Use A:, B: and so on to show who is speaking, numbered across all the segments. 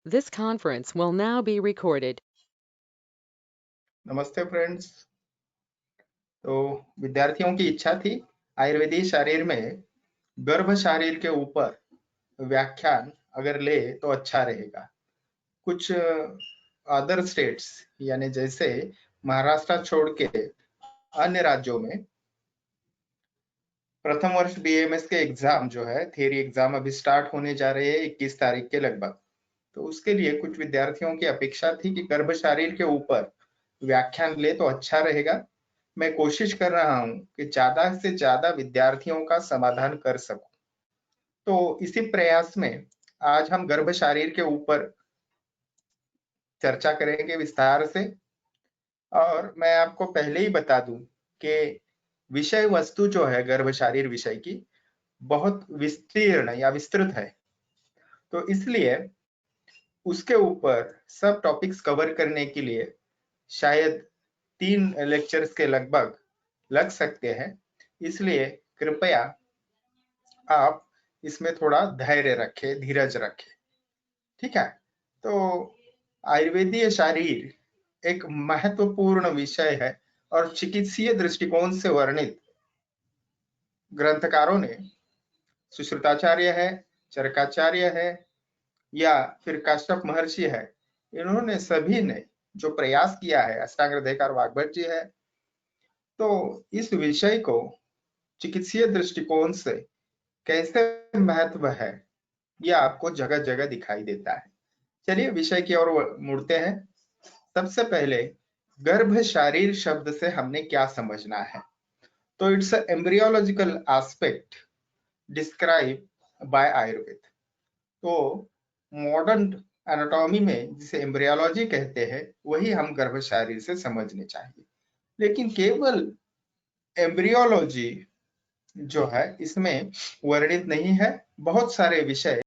A: This conference will now be recorded.
B: नमस्ते friends. तो विद्यार्थियों की इच्छा थी आयुर्वेदिक शरीर में गर्भ शरीर के ऊपर व्याख्यान अगर ले तो अच्छा रहेगा। कुछ अदर स्टेट्स यानी जैसे महाराष्ट्र छोड़ के अन्य राज्यों में प्रथम वर्ष बीएमएस के एग्जाम जो है थियरी एग्जाम अभी स्टार्ट होने जा रहे हैं 21 तारीख के लगभग। तो उसके लिए कुछ विद्यार्थियों की अपेक्षा थी कि गर्भ शरीर के ऊपर व्याख्यान ले तो अच्छा रहेगा। मैं कोशिश कर रहा हूं कि ज्यादा से ज्यादा विद्यार्थियों का समाधान कर सकूं। तो इसी प्रयास में आज हम गर्भ शरीर के ऊपर चर्चा करेंगे विस्तार से। और मैं आपको पहले ही बता दूं कि विषय वस्तु जो है गर्भ शरीर विषय की बहुत विस्तीर्ण या विस्तृत है। तो इसलिए उसके ऊपर सब टॉपिक्स कवर करने के लिए शायद 3 लेक्चर्स के लगभग लग सकते हैं। इसलिए कृपया आप इसमें थोड़ा धैर्य रखें, धीरज रखें। ठीक है? तो आयुर्वेदीय शरीर एक महत्वपूर्ण विषय है और चिकित्सीय दृष्टिकोण से वर्णित ग्रंथकारों ने सुश्रुताचार्य है, चरकाचार्य है या फिर काश्यप महर्षि है, इन्होंने सभी ने जो प्रयास किया है, अष्टांग हृदयकार वाग्भट जी है, तो इस विषय को चिकित्सीय दृष्टिकोण से कैसे महत्व है ये आपको जगह जगह दिखाई देता है। चलिए विषय की ओर मुड़ते हैं। सबसे पहले गर्भ शारीर शब्द से हमने क्या समझना है। तो it's embryological aspect describe by Ayurveda. तो मॉडर्न एनाटॉमी में जिसे एम्ब्रियोलॉजी कहते हैं वही हम गर्भ शारीर से समझने चाहिए। लेकिन केवल एम्ब्रियोलॉजी जो है इसमें वर्णित नहीं है, बहुत सारे विषय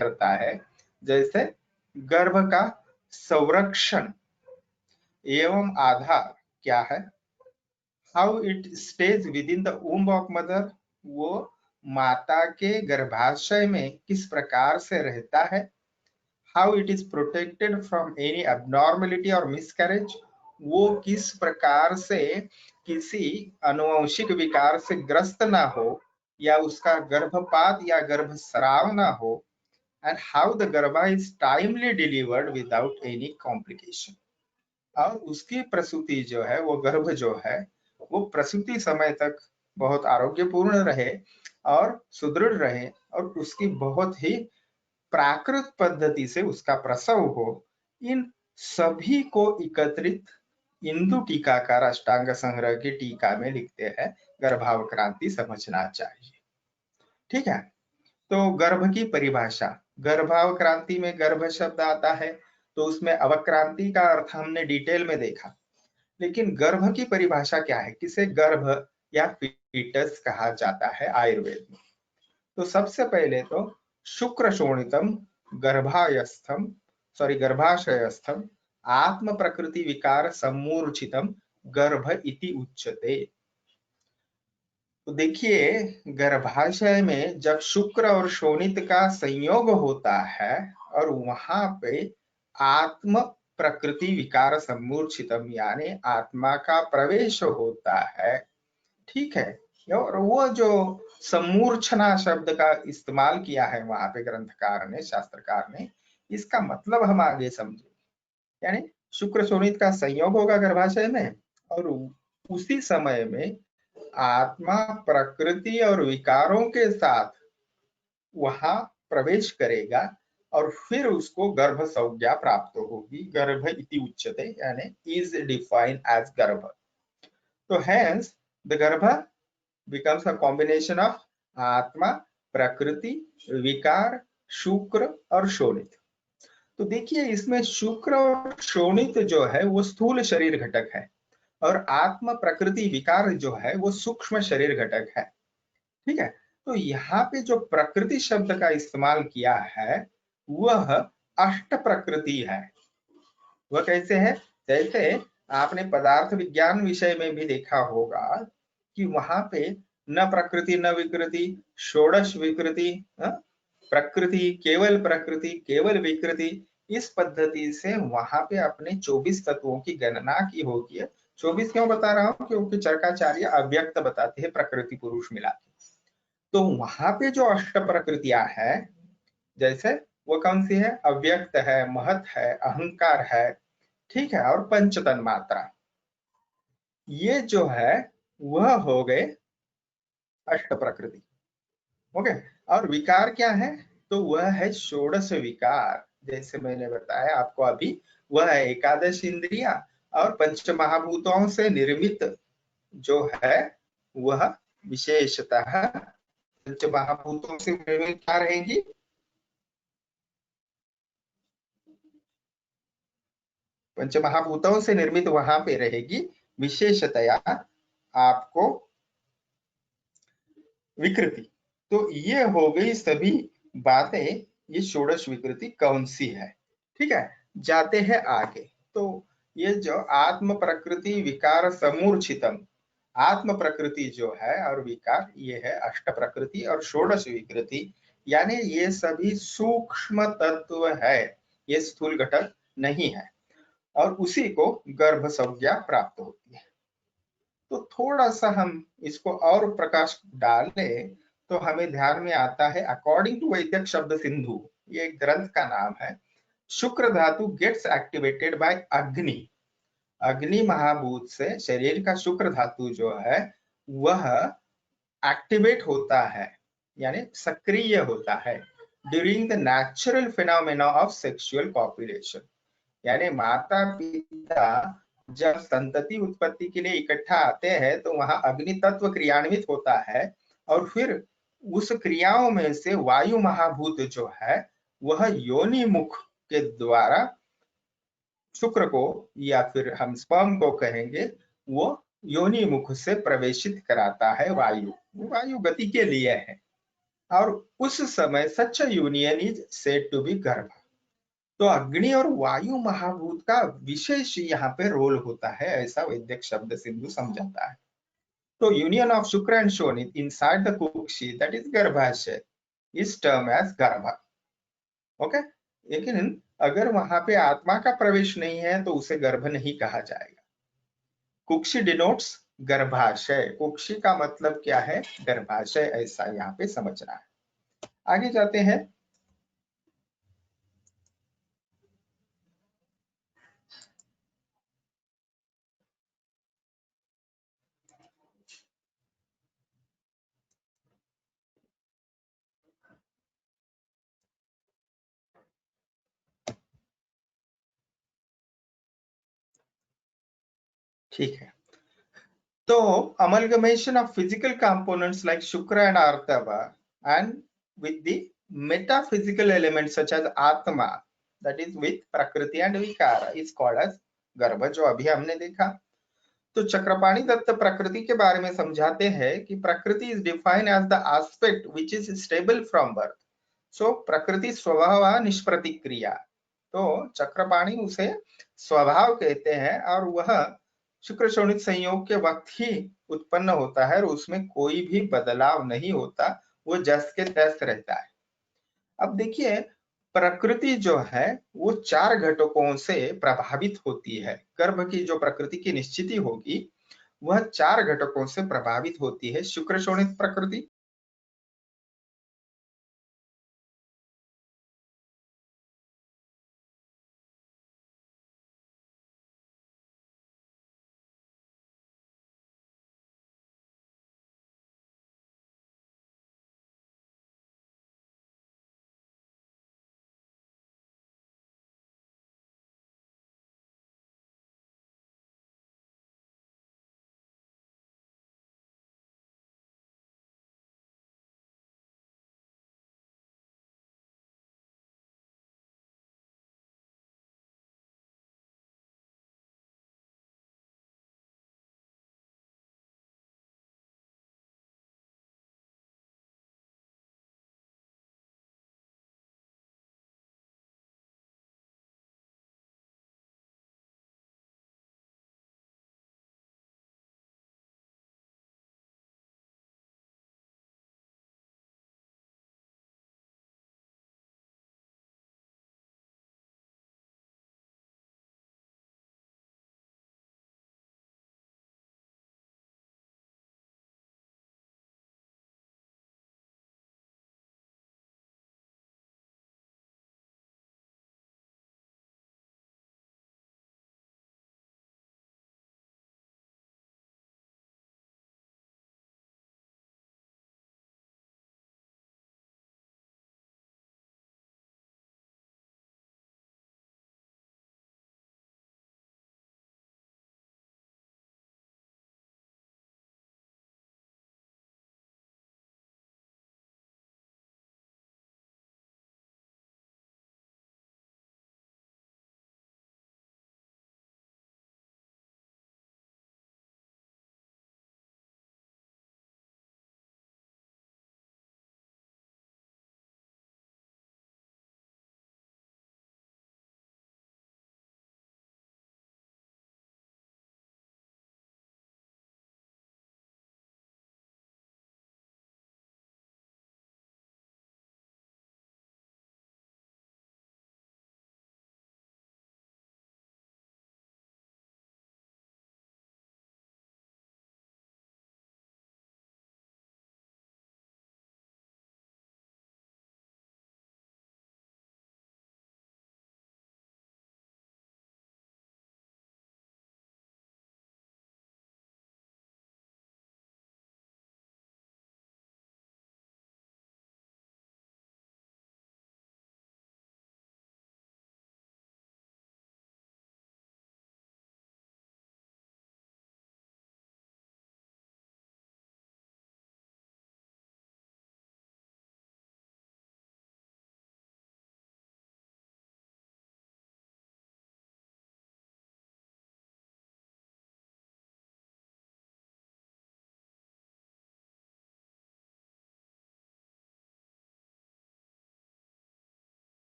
B: करता है, जैसे गर्भ का संरक्षण एवं आधार क्या है, how it stage with in the womb of mother, वो माता के गर्भाशय में किस प्रकार से रहता है, how it is protected from any abnormality और मिसकैरेज, वो किस प्रकार से किसी अनुवंशिक विकार से ग्रस्त ना हो या उसका गर्भपात या गर्भस्राव ना हो, and how the garbha is timely delivered without any complication, और उसकी प्रसूति जो है, वो गर्भ जो है वो प्रसूति समय तक बहुत आरोग्यपूर्ण रहे और सुदृढ़ रहे और उसकी बहुत ही प्राकृत पद्धति से उसका प्रसव हो। इन सभी को एकत्रित इंदु टीकाकार अष्टांग संग्रह की टीका में लिखते हैं, गर्भावक्रांति समझना चाहिए। ठीक है, तो गर्भ की परिभाषा, गर्भावक्रांति में गर्भ शब्द आता है तो उसमें अवक्रांति का अर्थ हमने डिटेल में देखा, लेकिन गर्भ की परिभाषा क्या है, किसे गर्भ या फीटस कहा जाता है आयुर्वेद में। तो सबसे पहले तो शुक्र शोणितम गर्भाशयस्थम आत्म प्रकृति विकार सम्मूर्छितम गर्भ इति उच्यते। तो देखिए, गर्भाशय में जब शुक्र और शोणित का संयोग होता है और वहां पे आत्म प्रकृति विकार सम्मूर्छितम यानी आत्मा का प्रवेश होता है, ठीक है। और वो जो सम्मूर्छना शब्द का इस्तेमाल किया है वहां पे ग्रंथकार ने, शास्त्रकार ने, इसका मतलब हम आगे समझे, यानी शुक्र शोणित का संयोग होगा गर्भाशय में और उसी समय में आत्मा प्रकृति और विकारों के साथ वहां प्रवेश करेगा और फिर उसको गर्भ संज्ञा प्राप्त होगी, गर्भ इति उच्यते यानी इज डिफाइंड एज गर्भ। तो हेंस द गर्भ becomes a combination of आत्मा प्रकृति विकार शुक्र और शोणित। तो देखिए, इसमें शुक्र और शोणित जो है वो स्थूल शरीर घटक है और आत्म प्रकृति विकार जो है वो सूक्ष्म शरीर घटक है, ठीक है। तो यहाँ पे जो प्रकृति शब्द का इस्तेमाल किया है वह अष्ट प्रकृति है। वह कैसे है, जैसे आपने पदार्थ विज्ञान विषय में भी देखा होगा कि वहां पे न प्रकृति न विकृति, षोडश विकृति, प्रकृति केवल विकृति, इस पद्धति से वहां पे अपने 24 तत्वों की गणना की होगी है। 24 क्यों बता रहा हूं, क्योंकि चरकाचार्य अव्यक्त बताते हैं प्रकृति पुरुष मिला के। तो वहां पे जो अष्ट प्रकृतियां है, जैसे वो कौन सी है, अव्यक्त है, महत है, अहंकार है, ठीक है, और पंच तन्मात्रा, ये जो है वह हो गए अष्ट प्रकृति। ओके, और विकार क्या है, तो वह है षोडश विकार, जैसे मैंने बताया आपको अभी, वह है एकादश इंद्रिया और पंच महाभूतों से निर्मित जो है वह विशेषतः पंच महाभूतों से निर्मित क्या रहेंगी, पंच महाभूतों से निर्मित वहां पे रहेगी विशेषतया आपको विकृति। तो ये हो गई सभी बातें, ये षोडश विकृति कौन सी है, ठीक है। जाते हैं आगे, तो ये जो आत्म प्रकृति विकार समूर्छितम, आत्म प्रकृति जो है और विकार, ये है अष्ट प्रकृति और षोडश विकृति, यानी ये सभी सूक्ष्म तत्व है, ये स्थूल घटक नहीं है, और उसी को गर्भ संज्ञा प्राप्त होती है। तो थोड़ा सा हम इसको और प्रकाश डालें तो हमें ध्यान में आता है, अकॉर्डिंग टू वैदिक शब्द सिंधु, ये ग्रंथ का नाम है, शुक्र धातु गेट्स एक्टिवेटेड बाय अग्नि, अग्नि महाभूत से शरीर का शुक्र धातु जो है वह एक्टिवेट होता है, यानी सक्रिय होता है during the natural phenomena of sexual copulation, यानी माता पिता जब संतति उत्पत्ति के लिए इकट्ठा आते हैं तो वहां अग्नि तत्व क्रियान्वित होता है और फिर उस क्रियाओं में से वायु महाभूत जो है वह योनि मुख के द्वारा शुक्र को, या फिर हम स्पर्म को कहेंगे, वो योनि मुख से प्रवेशित कराता है वायु, वायु गति के लिए है, और उस समय such union is said to be garbha. तो अग्नि और वायु महाभूत का विशेष यहाँ पे रोल होता है, ऐसा वैदिक शब्द सिंधु समझाता है। तो यूनियन ऑफ शुक्र and Shonit inside the Kukshi, that is गर्भाशय, इज टर्म एज गर्भ। ओके, लेकिन अगर वहां पे आत्मा का प्रवेश नहीं है तो उसे गर्भ नहीं कहा जाएगा। कुक्षी डिनोट्स गर्भाशय, कुक्षी का मतलब क्या है? गर्भाशय, ऐसा यहाँ पे समझना है। आगे जाते हैं। ठीक है, तो amalgamation of physical components like Shukra and Artava and with the metaphysical elements such as Atma, that is with Prakriti and Vikara, is called as गर्भ, जो अभी हमने देखा। तो चक्रपाणी दत्त प्रकृति के बारे में समझाते हैं कि prakriti is defined as the aspect which is stable from birth. So prakriti स्वभाव निष्प्रतिक्रिया, तो चक्रपाणी उसे स्वभाव कहते हैं और वह शुक्र शोणित संयोग के वक्त ही उत्पन्न होता है और उसमें कोई भी बदलाव नहीं होता, वो जस के तस रहता है। अब देखिए, प्रकृति जो है वो 4 घटकों से प्रभावित होती है। गर्भ की जो प्रकृति की निश्चिति होगी वह 4 घटकों से प्रभावित होती है। शुक्र शोणित प्रकृति,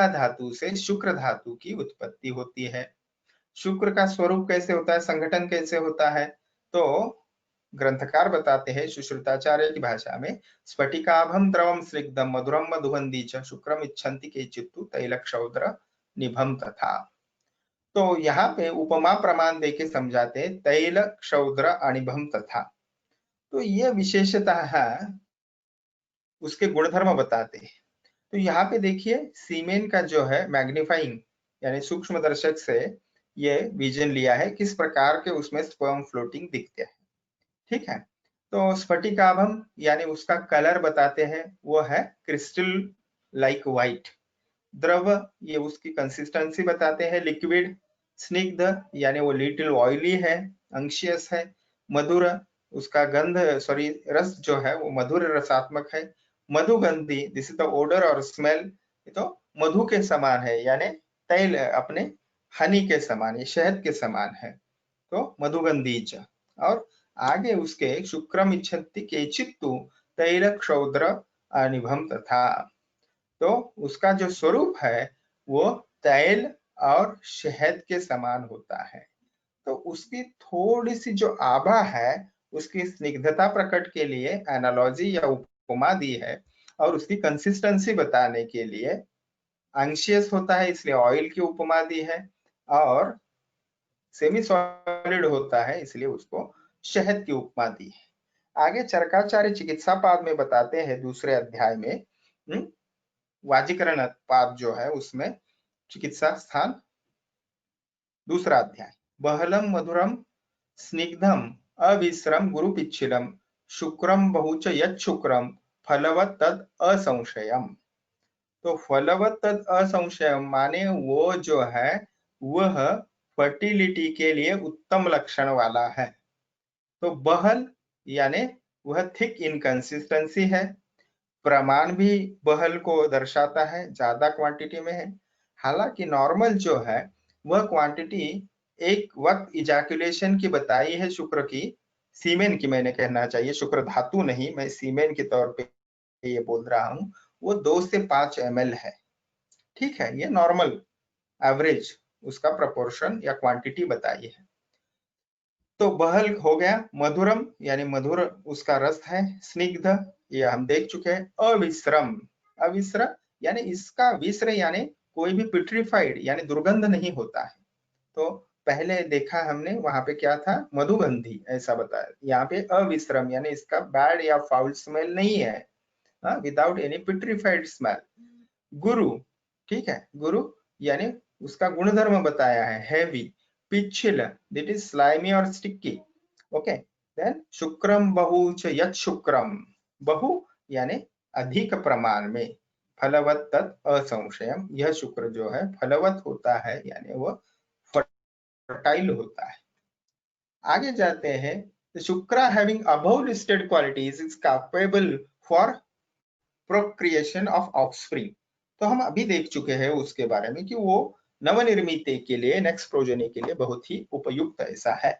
B: धातु से शुक्र धातु की उत्पत्ति होती है। शुक्र का स्वरूप कैसे होता है, संगठन कैसे होता है, तो ग्रंथकार बताते हैं सुश्रुताचार्य की भाषा में, स्फटिकाभम द्रवम स्निग्धम मधुरम मधुगंधी च शुक्रम इच्छन्ति केचित्तु तैलक्षौद्र निभम तथा। तो यहाँ पे उपमा प्रमाण देके समझाते हैं, तैल क्षौद्र अनिभम तथा। तो ये विशेषता है, उसके गुणधर्म बताते हैं। तो यहाँ पे देखिए सीमेन का जो है मैग्नीफाइंग यानी सूक्ष्म दर्शक से ये विजन लिया है, किस प्रकार के उसमें स्पर्म फ्लोटिंग दिखते हैं। ठीक है, तो स्फटिकाभम यानी उसका कलर बताते हैं, वो है क्रिस्टल लाइक व्हाइट। द्रव ये उसकी कंसिस्टेंसी बताते हैं, लिक्विड। स्निग्ध यानी वो लिटिल ऑयली है, अंशियस है। मधुर उसका गंध सॉरी रस जो है वो मधुर रसात्मक है। मधुगंधी दिस इज द ओडर और स्मेल, तो मधु के समान है, यानी तैल अपने हनी के समान, ये शहद के समान है, तो मधुगंधीच। और आगे उसके शुक्रम इच्छन्ति केचित्तु तैल क्षौद्र अनिभम तथा। तो उसका जो स्वरूप है वो तैल और शहद के समान होता है। तो उसकी थोड़ी सी जो आभा है, उसकी स्निग्धता प्रकट के लिए एनालॉजी या उपमा दी है, और उसकी कंसिस्टेंसी बताने के लिए अंशियस होता है इसलिए ऑयल की उपमा दी है, और सेमी सॉलिड होता है इसलिए उसको शहद की उपमा दी है। आगे चरकाचार्य चिकित्सा पाद में बताते हैं दूसरे अध्याय में, वाजीकरण पाद जो है उसमें चिकित्सा स्थान दूसरा अध्याय, बहलम मधुरम स्निग्धम अविश्रम गुरु पिच्छिलम शुक्रम बहुच यत् शुक्रम फलवत तद असंशयम। तो फलवत तद असंशयम माने वो जो है वह फर्टिलिटी के लिए उत्तम लक्षण वाला है। तो बहल यानी वह थिक इनकंसिस्टेंसी है, प्रमाण भी बहल को दर्शाता है, ज्यादा क्वांटिटी में है। हालांकि नॉर्मल जो है वह क्वांटिटी एक वक्त इजैकुलेशन की बताई है शुक्र की, सीमेन की मैंने कहना चाहिए, शुक्र धातु नहीं, मैं सीमेन के तौर पे ये बोल रहा हूँ, वो 2 से 5 ml है। ठीक है, ये नॉर्मल एवरेज उसका प्रोपोर्शन या क्वांटिटी बताई है। तो बहल हो गया, मधुरम यानी मधुर उसका रस है, स्निग्ध ये हम देख चुके हैं, अविश्रम अविश्र यानी इसका विश्र यानी कोई भी पिट्रीफाइड यानी दुर्गंध नहीं होता है। तो पहले देखा हमने वहां पे क्या था, मधुगंधी ऐसा बताया, यहाँ पे अविश्रम यानी इसका बैड या फाउल स्मेल नहीं है, विदाउट एनी पिट्रीफाइड स्मेल। गुरु, ठीक है, गुरु यानी उसका गुणधर्म बताया है, हैवी, पिच्छिल दैट इज स्लाइमी और स्टिकी। ओके, देन शुक्रम बहु च यत् शुक्रम, बहु यानी अधिक प्रमाण में, फलवत तत् असंशयम, यह शुक्र जो है फलवत होता है यानी वह फर्टाइल होता है। आगे जाते हैं, शुक्र having above listed qualities is capable for procreation of offspring. तो हम अभी देख चुके हैं उसके बारे में कि वो नवनिर्मित के लिए, नेक्स्ट प्रोजेनी के लिए बहुत ही उपयुक्त ऐसा है।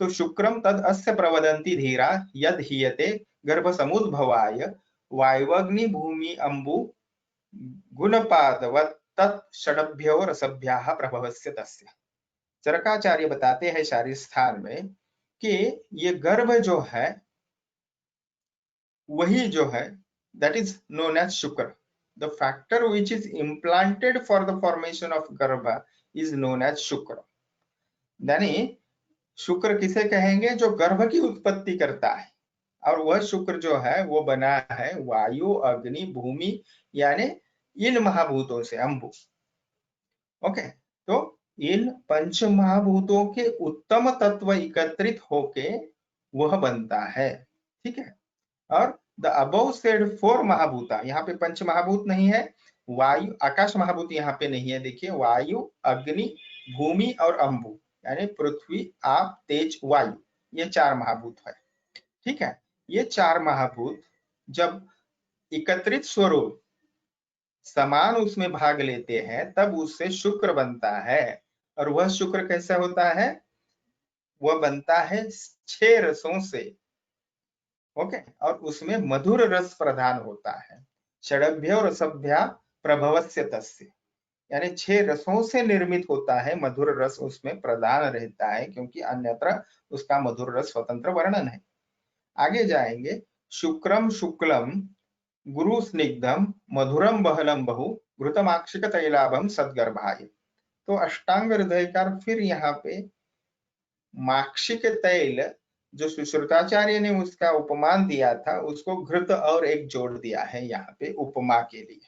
B: तो शुक्रम तद अस्य प्रवदन्ति धीरा यद हीयते गर्भ समुद्भवाय वायवग्नि भूमि अंबु गुणपादवत तत् षडभ्यो रसभ्याः प्रभवस्य तस्य। चरकाचार्य बताते हैं शारीर स्थान में कि ये गर्भ जो है वही जो है that is known as shukra. The factor which is implanted for the formation of गर्भ is known as shukra. यानी शुक्र किसे कहेंगे, जो गर्भ की उत्पत्ति करता है, और वह शुक्र जो है वो बना है वायु अग्नि भूमि यानी इन महाभूतों से, अंबु। ओके, तो इन पंच महाभूतों के उत्तम तत्व एकत्रित होके वह बनता है। ठीक है, और द अबव सेड 4 महाभूता, यहाँ पे पंच महाभूत नहीं है, वायु आकाश महाभूत यहाँ पे नहीं है, देखिए वायु अग्नि भूमि और अंबु यानी पृथ्वी आप तेज वायु, ये 4 महाभूत है। ठीक है, ये 4 महाभूत जब एकत्रित स्वरूप समान उसमें भाग लेते हैं तब उससे शुक्र बनता है। और वह शुक्र कैसा होता है, वह बनता है 6 रसों से। ओके, और उसमें मधुर रस प्रधान होता है, षडभ्यो रसभ्या प्रभवस्य तस्य। यानी 6 रसों से निर्मित होता है, मधुर रस उसमें प्रधान रहता है, क्योंकि अन्यत्र उसका मधुर रस स्वतंत्र वर्णन है। आगे जाएंगे, शुक्रम शुक्लम गुरु स्निग्धम मधुरम बहलम बहु घृतमाक्षिक तैलाभम सदगर्भाय। तो अष्टांग हृदयकार फिर यहाँ पे माक्षिक तैल जो सुश्रुताचार्य ने उसका उपमान दिया था, उसको घृत और एक जोड़ दिया है यहाँ पे उपमा के लिए।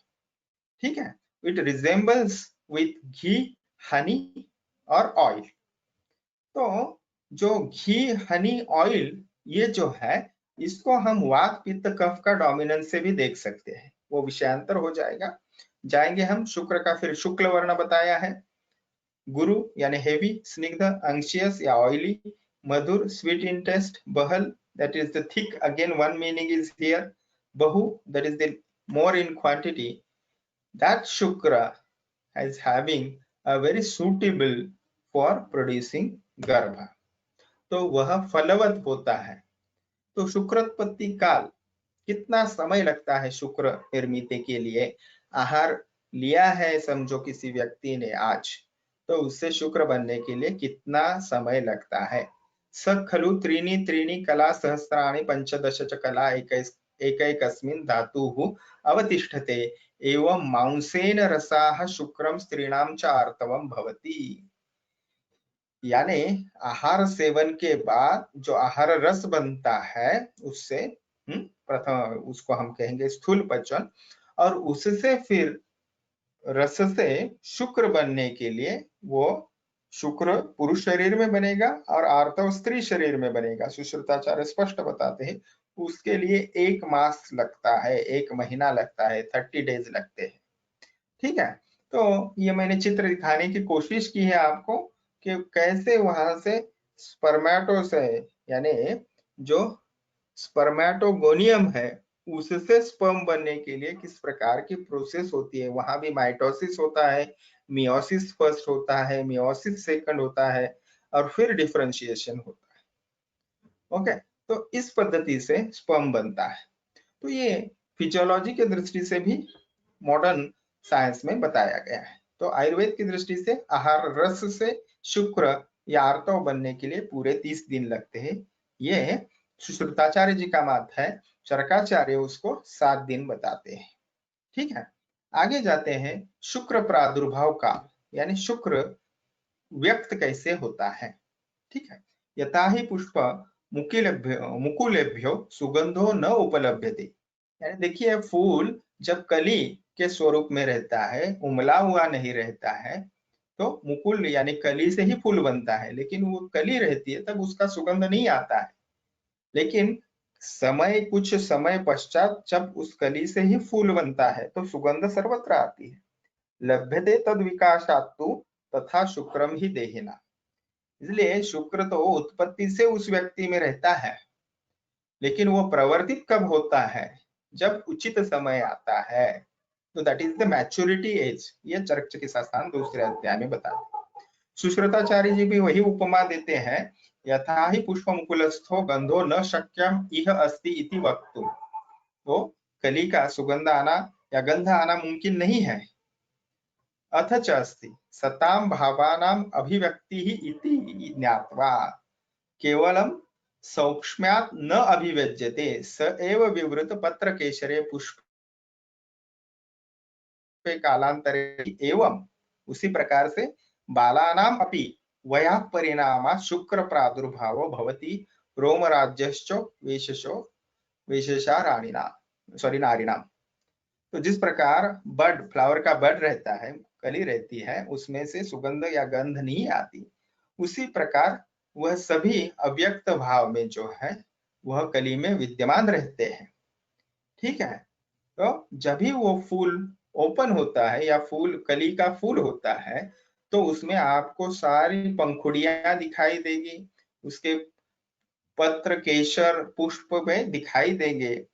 B: ठीक है, इट रिजेंबल्स विथ घी, हनी और ऑयल। तो जो घी, हनी, ऑयल ये जो है, इसको हम वात पित्त कफ का डोमिनेंस से भी देख सकते हैं, वो विषयांतर हो जाएगा। जाएंगे हम शुक्र का, फिर शुक्ल वर्ण बताया है, गुरु यानी हेवी, स्निग्ध अंशियस या ऑयली, मधुर स्वीट इन टेस्ट, बहल that is the thick, again one meaning is here, bahu that is the more in quantity, that shukra is having a very suitable for producing गर्भ, तो वह फलवत होता है। तो शुक्रोत्पत्ति काल कितना समय लगता है शुक्र निर्मित के लिए? आहार लिया है समझो किसी व्यक्ति ने आज, तो उससे शुक्र बनने के लिए कितना समय लगता है? स खलु त्रीणि त्रीणि कला सहस्राणि पंचदश च कला एकैकस्मिन् धातुः अवतिष्ठते एवं मांसेन रसाः शुक्रम स्त्रीणां च आर्तवं भवति। यानी आहार सेवन के बाद जो आहार रस बनता है उससे प्रथम उसको हम कहेंगे स्थूल पचन, और उससे फिर रस से शुक्र बनने के लिए वो शुक्र पुरुष शरीर में बनेगा और आर्तव स्त्री शरीर में बनेगा। सुश्रुताचार्य स्पष्ट बताते हैं उसके लिए 1 मास लगता है, 1 महीना लगता है, 30 डेज लगते हैं। ठीक है, तो ये मैंने चित्र दिखाने की कोशिश की है आपको कि कैसे वहां से स्पर्मेटो से, यानी जो स्पर्मेटोगोनियम है उससे स्पर्म बनने के लिए किस प्रकार की प्रोसेस होती है। वहां भी माइटोसिस होता है, मियोसिस फर्स्ट होता है, मियोसिस सेकंड होता है, और फिर डिफरेंशिएशन होता है। ओके, तो इस पद्धति से स्पर्म बनता है। तो ये फिजियोलॉजी के दृष्टि से भी मॉडर्न साइंस में बताया गया है। तो आयुर्वेद की दृष्टि से आहार रस से शुक्र या आर्तव बनने के लिए पूरे 30 दिन लगते हैं। ये सुश्रुताचार्य जी का मत है, चरकाचार्य उसको 7 दिन बताते हैं। ठीक है, आगे जाते हैं शुक्र प्रादुर्भाव काल, यानी शुक्र व्यक्त कैसे होता है। ठीक है, यथा ही पुष्प मुकुलेभ्यो सुगंधो न उपलभ्यते, यानी देखिए फूल जब कली के स्वरूप में रहता है, उमला हुआ नहीं रहता है, तो मुकुल यानी कली से ही फूल बनता है, लेकिन वो कली रहती है तब उसका सुगंध नहीं आता है। लेकिन कुछ समय पश्चात जब उस कली से ही फूल बनता है तो सुगंध सर्वत्र आती है। लभ्यते तद विकासात्तु तथा शुक्रम ही देहिना, इसलिए शुक्र तो उत्पत्ति से उस व्यक्ति में रहता है, लेकिन वो प्रवर्तित कब होता है? जब उचित समय आता है। तो that is the maturity age. ये चरक चिकित्सास्थान दूसरे अध्याय में बताते। सुश्रुताचार्य जी भी वही उपमा देते हैं, यथा ही पुष्प मुकुलस्थो गंधो न शक्यम इह अस्ति इति वक्तुम। तो कली का सुगंध आना या गंध आना मुमकिन नहीं है। अथ च अस्ति सताम भावानाम अभिव्यक्ति ही इति ज्ञात्वा केवलम सौक्ष्म्यात् न अभिव्यज्यते स एव विवृत पत्र केशरे पुष्प कालांतरे एवं। उसी प्रकार से बालानाम अपि वया परिणामा शुक्र प्रादुर्भावो भवति रोमराज्यश्च विशेषा नारीणाम। तो जिस प्रकार बड फ्लावर का बड रहता है, कली रहती है, उसमें से सुगंध या गंध नहीं आती, उसी प्रकार वह सभी अव्यक्त भाव में जो है वह कली में विद्यमान रहते हैं। ठीक है, तो जब भी वो फूल ओपन होता है या फूल कली का फूल होता है तो उसमें आपको सारी पंखुड़ियां दिखाई देगी, उसके पत्र केशर पुष्प में दिखाई देंगे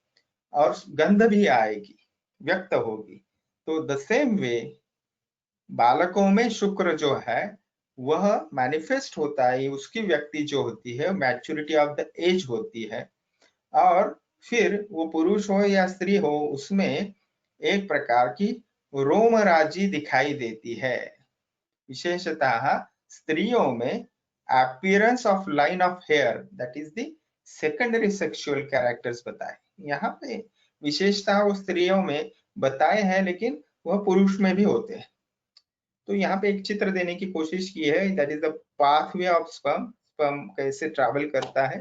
B: और गंध भी आएगी, व्यक्त होगी। तो द सेम वे बालकों में शुक्र जो है वह मैनिफेस्ट होता है, उसकी व्यक्ति जो होती है मैच्योरिटी ऑफ द एज होती है, और फिर वो पुरुष हो या स्त्री हो उसमें एक प्रकार की रोमराजी दिखाई देती है। विशेषतः स्त्रियों में appearance of line of hair, that is the secondary sexual characters बताए। यहाँ पे विशेषता वो स्त्रियों में बताए हैं, लेकिन वह पुरुष में भी होते हैं। तो यहाँ पे एक चित्र देने की कोशिश की है, that is the pathway of sperm, sperm कैसे ट्रैवल करता है।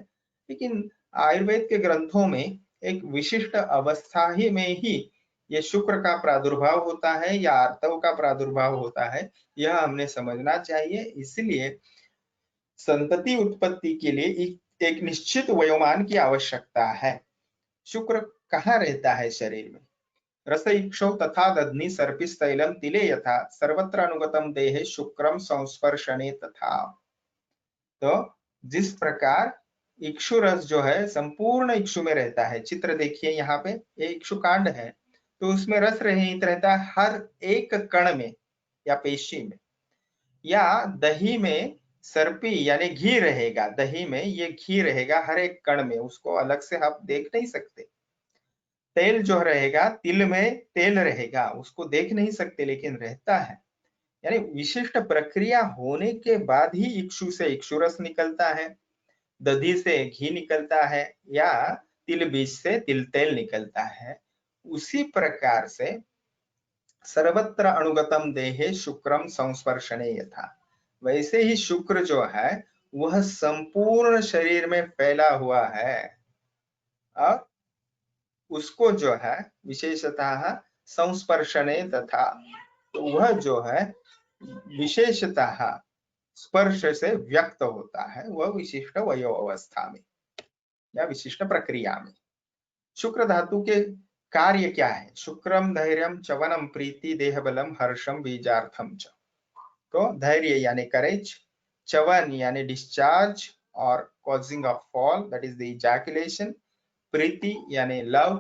B: लेकिन आयुर्वेद के ग्रंथों में एक विशिष्ट अवस्था ही में ही ये शुक्र का प्रादुर्भाव होता है या आर्तव का प्रादुर्भाव होता है, यह हमने समझना चाहिए। इसलिए संतति उत्पत्ति के लिए एक निश्चित वयोमान की आवश्यकता है। शुक्र कहाँ रहता है शरीर में? रस इक्षौ तथा दध्नि सर्पिस्तैलम तिले यथा सर्वत्र अनुगतम देहे शुक्रम संस्पर्शने तथा। तो जिस प्रकार इक्षु रस जो है संपूर्ण इक्षु में रहता है, चित्र देखिए यहाँ पे, ये इक्षु कांड है, तो उसमें रस रहित रहता है हर एक कण में या पेशी में। या दही में सर्पी यानी घी रहेगा, दही में ये घी रहेगा हर एक कण में, उसको अलग से आप देख नहीं सकते। तेल जो रहेगा, तिल में तेल रहेगा, उसको देख नहीं सकते लेकिन रहता है। यानी विशिष्ट प्रक्रिया होने के बाद ही इक्षु से इक्षुरस निकलता है, दधी से घी निकलता है, या तिल बीज से तिल तेल निकलता है। उसी प्रकार से सर्वत्र अनुगतम देहे शुक्रम संस्पर्शने यथा, वैसे ही शुक्र जो है वह संपूर्ण शरीर में फैला हुआ है और उसको जो है विशेषतः संस्पर्शने तथा, तो वह जो है विशेषतः स्पर्श से व्यक्त होता है, वह विशिष्ट वयो अवस्था में या विशिष्ट प्रक्रिया में। शुक्र धातु के कार्य क्या है? शुक्रम धैर्यम चवनम प्रीति देहबलम हर्षम बीजार्थम च। तो धैर्य यानी करेज, चवन यानी डिस्चार्ज और causing of fall, that is the ejaculation, प्रीति यानी लव,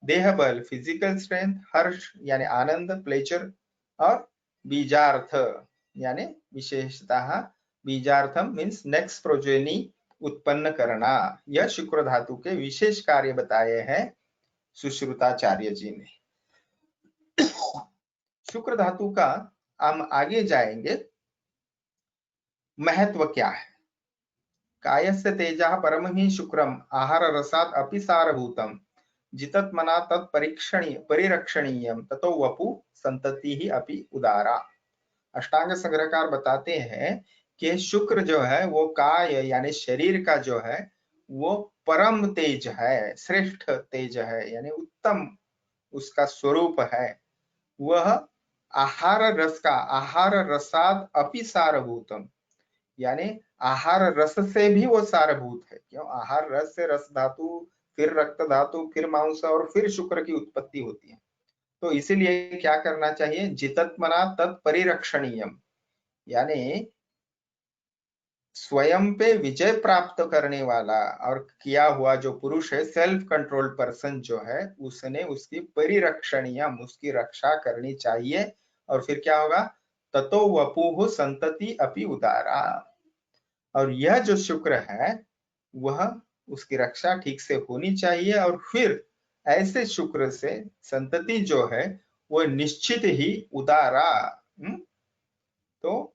B: देहबल फिजिकल स्ट्रेंथ, हर्ष यानी आनंद प्लेजर, और बीजार्थ यानी विशेषतः बीजार्थम मीन्स नेक्स्ट प्रोजेनी उत्पन्न करना। यह शुक्र धातु के विशेष कार्य बताए हैं सुश्रुताचार्य जी ने। शुक्र धातु का हम आगे जाएंगे, महत्व क्या है? कायस्य तेजः परमहि शुक्रम आहार रसात् अपि सारभूतम जितत मना तत् परिरक्षणीयम ततो वपु संतति ही अपि उदारा। अष्टांग संग्रहकार बताते हैं कि शुक्र जो है वो काय यानी शरीर का जो है वो परम तेज है, श्रेष्ठ तेज है, यानी उत्तम उसका स्वरूप है। वह आहार रस का, आहार रसाद अपि सारभूतम, यानी आहार रस से भी वो सारभूत है। क्यों? आहार रस से रस धातु, फिर रक्त धातु, फिर मांस और फिर शुक्र की उत्पत्ति होती है। तो इसीलिए क्या करना चाहिए? जितत्मना तत्परिरक्षणीयम, यानी स्वयं पे विजय प्राप्त करने वाला और किया हुआ जो पुरुष है, सेल्फ कंट्रोल पर्सन जो है, उसने उसकी परिरक्षणीयम, उसकी रक्षा करनी चाहिए। और फिर क्या होगा? ततो वपुः संतति अपि उदारा। और यह जो शुक्र है वह उसकी रक्षा ठीक से होनी चाहिए, और फिर ऐसे शुक्र से संतति जो है वो निश्चित ही उदारा। तो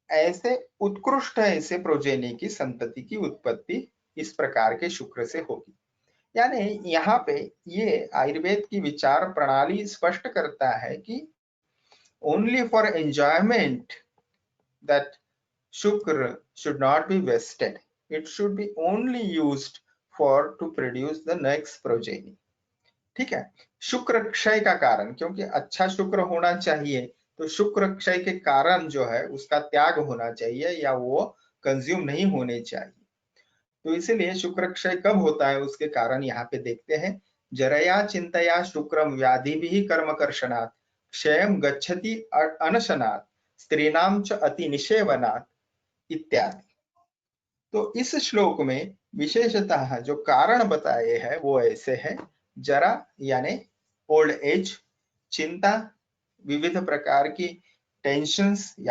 B: ऐसे उत्कृष्ट ऐसे प्रोजेनी की संतति की उत्पत्ति इस प्रकार के शुक्र से होगी। यानी यहाँ पे ये आयुर्वेद की विचार प्रणाली स्पष्ट करता है कि ओनली फॉर एंजॉयमेंट दैट शुक्र should not be wasted, it should be only used for to produce the next progeny। ठीक है? शुक्र क्षय का कारण, क्योंकि अच्छा शुक्र होना चाहिए तो शुक्र क्षय के कारण जो है उसका त्याग होना चाहिए या वो कंज्यूम नहीं होने चाहिए। तो इसीलिए शुक्र क्षय कब होता है उसके कारण यहाँ पे देखते हैं। जरया चिंतया शुक्रम व्याधि भी कर्मकर्षणात् क्षयम गच्छति अनशनात् स्त्रीणाम च अति निषेवनात् इत्यादि। तो इस श्लोक में विशेषतः जो कारण बताए हैं वो ऐसे हैं। जरा यानी ओल्ड एज, चिंता विविध प्रकार की टेंशन्स